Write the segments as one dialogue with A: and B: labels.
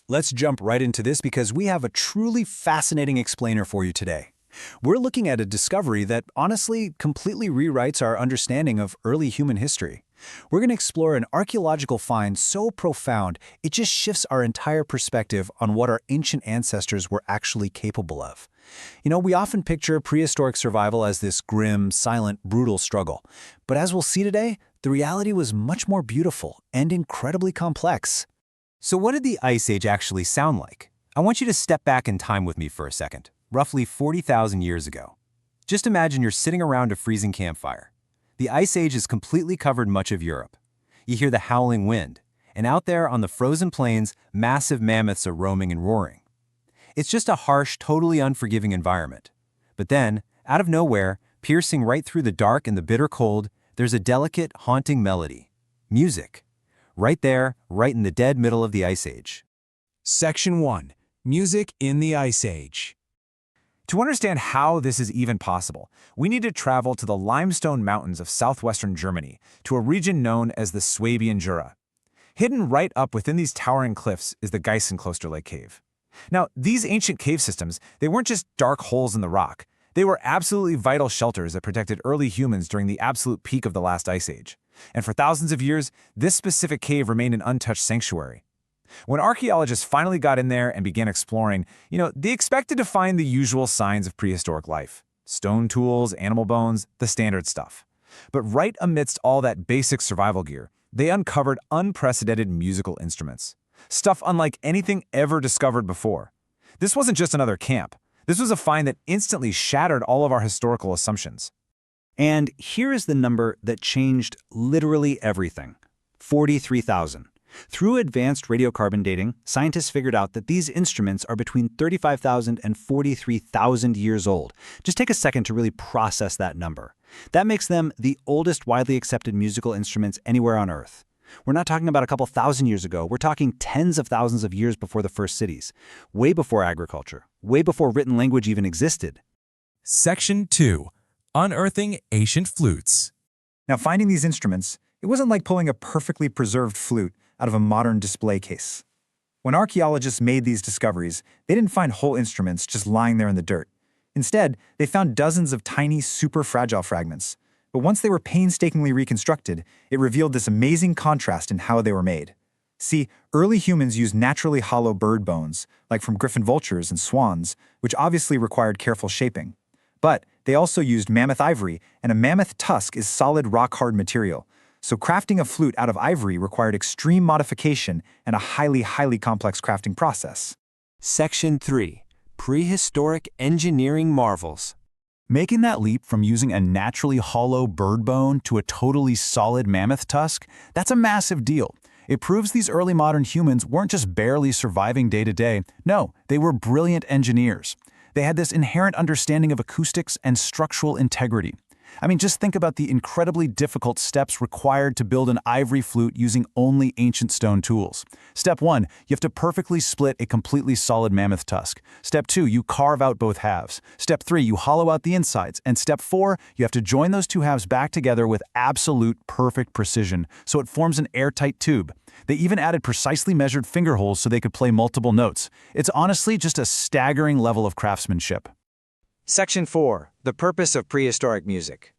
A: let's jump right into this because we have a truly fascinating explainer for you today. We're looking at a discovery that honestly completely rewrites our understanding of early human history. We're going to explore an archaeological find so profound, it just shifts our entire perspective on what our ancient ancestors were actually capable of. We often picture prehistoric survival as this grim, silent, brutal struggle. But as we'll see today, the reality was much more beautiful and incredibly complex.
B: So what did the Ice Age actually sound like? I want you to step back in time with me for a second, roughly 40,000 years ago. Just imagine you're sitting around a freezing campfire. The Ice Age has completely covered much of Europe. You hear the howling wind, and out there on the frozen plains, massive mammoths are roaming and roaring. It's just a harsh, totally unforgiving environment. But then, out of nowhere, piercing right through the dark and the bitter cold, there's a delicate, haunting melody. Music. Right there, right in the dead middle of the Ice Age.
C: Section 1. Music in the Ice Age.
D: To understand how this is even possible, we need to travel to the limestone mountains of southwestern Germany, to a region known as the Swabian Jura. Hidden right up within these towering cliffs is the Geißenklösterle cave. Now, these ancient cave systems, they weren't just dark holes in the rock. They were absolutely vital shelters that protected early humans during the absolute peak of the last Ice Age. And for thousands of years, this specific cave remained an untouched sanctuary. When archaeologists finally got in there and began exploring, they expected to find the usual signs of prehistoric life. Stone tools, animal bones, the standard stuff. But right amidst all that basic survival gear, they uncovered unprecedented musical instruments. Stuff unlike anything ever discovered before. This wasn't just another camp. This was a find that instantly shattered all of our historical assumptions.
A: And here is the number that changed literally everything: 43,000. Through advanced radiocarbon dating, scientists figured out that these instruments are between 35,000 and 43,000 years old. Just take a second to really process that number. That makes them the oldest widely accepted musical instruments anywhere on Earth. We're not talking about a couple thousand years ago. We're talking tens of thousands of years before the first cities, way before agriculture, way before written language even existed.
C: Section 2. Unearthing ancient flutes.
E: Now, finding these instruments, it wasn't like pulling a perfectly preserved flute out of a modern display case. When archaeologists made these discoveries, they didn't find whole instruments just lying there in the dirt. Instead, they found dozens of tiny, super fragile fragments. But once they were painstakingly reconstructed, it revealed this amazing contrast in how they were made. See, early humans used naturally hollow bird bones, like from griffon vultures and swans, which obviously required careful shaping. But they also used mammoth ivory, and a mammoth tusk is solid rock-hard material. So crafting a flute out of ivory required extreme modification and a highly, highly complex crafting process.
B: Section 3. Prehistoric engineering marvels.
A: Making that leap from using a naturally hollow bird bone to a totally solid mammoth tusk, that's a massive deal. It proves these early modern humans weren't just barely surviving day to day. No, they were brilliant engineers. They had this inherent understanding of acoustics and structural integrity. Just think about the incredibly difficult steps required to build an ivory flute using only ancient stone tools. Step 1, you have to perfectly split a completely solid mammoth tusk. Step 2, you carve out both halves. Step 3, you hollow out the insides. And step 4, you have to join those two halves back together with absolute perfect precision, so it forms an airtight tube. They even added precisely measured finger holes so they could play multiple notes. It's honestly just a staggering level of craftsmanship.
F: Section 4. The purpose of prehistoric music.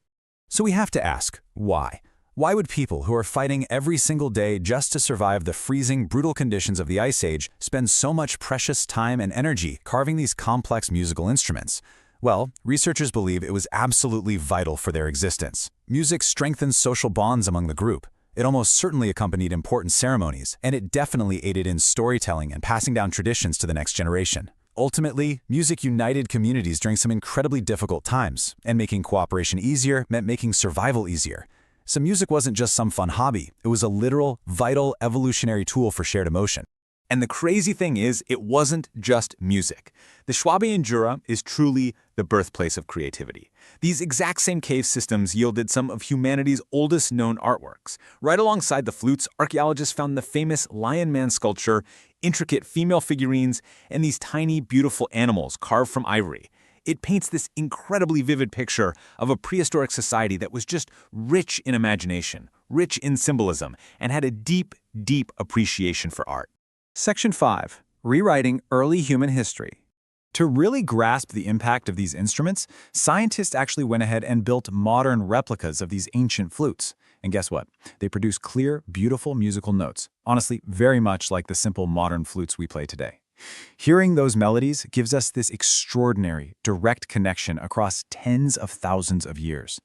A: So we have to ask, why? Why would people who are fighting every single day just to survive the freezing, brutal conditions of the Ice Age spend so much precious time and energy carving these complex musical instruments? Well, researchers believe it was absolutely vital for their existence. Music strengthens social bonds among the group. It almost certainly accompanied important ceremonies, and it definitely aided in storytelling and passing down traditions to the next generation. Ultimately, music united communities during some incredibly difficult times, and making cooperation easier meant making survival easier. So music wasn't just some fun hobby, it was a literal, vital, evolutionary tool for shared emotion.
D: And the crazy thing is, it wasn't just music. The Swabian Jura is truly the birthplace of creativity. These exact same cave systems yielded some of humanity's oldest known artworks. Right alongside the flutes, archaeologists found the famous Lion Man sculpture, intricate female figurines, and these tiny, beautiful animals carved from ivory. It paints this incredibly vivid picture of a prehistoric society that was just rich in imagination, rich in symbolism, and had a deep, deep appreciation for art.
E: Section 5.
A: Rewriting early human history. To really grasp the impact of these instruments, scientists actually went ahead and built modern replicas of these ancient flutes. And guess what? They produce clear, beautiful musical notes, honestly, very much like the simple modern flutes we play today. Hearing those melodies gives us this extraordinary, direct connection across tens of thousands of years.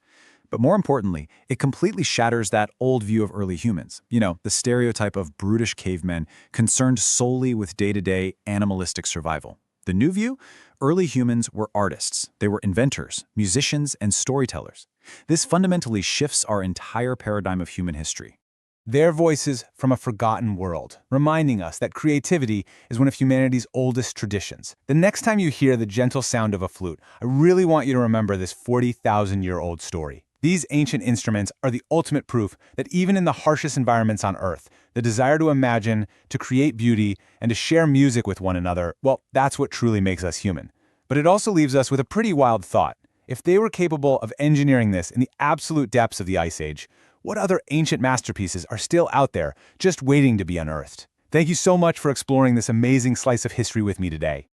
A: But more importantly, it completely shatters that old view of early humans. You know, the stereotype of brutish cavemen concerned solely with day-to-day animalistic survival. The new view? Early humans were artists. They were inventors, musicians, and storytellers. This fundamentally shifts our entire paradigm of human history.
D: Their voices from a forgotten world, reminding us that creativity is one of humanity's oldest traditions. The next time you hear the gentle sound of a flute, I really want you to remember this 40,000-year-old story. These ancient instruments are the ultimate proof that even in the harshest environments on Earth, the desire to imagine, to create beauty, and to share music with one another, well, that's what truly makes us human. But it also leaves us with a pretty wild thought. If they were capable of engineering this in the absolute depths of the Ice Age, what other ancient masterpieces are still out there, just waiting to be unearthed? Thank you so much for exploring this amazing slice of history with me today.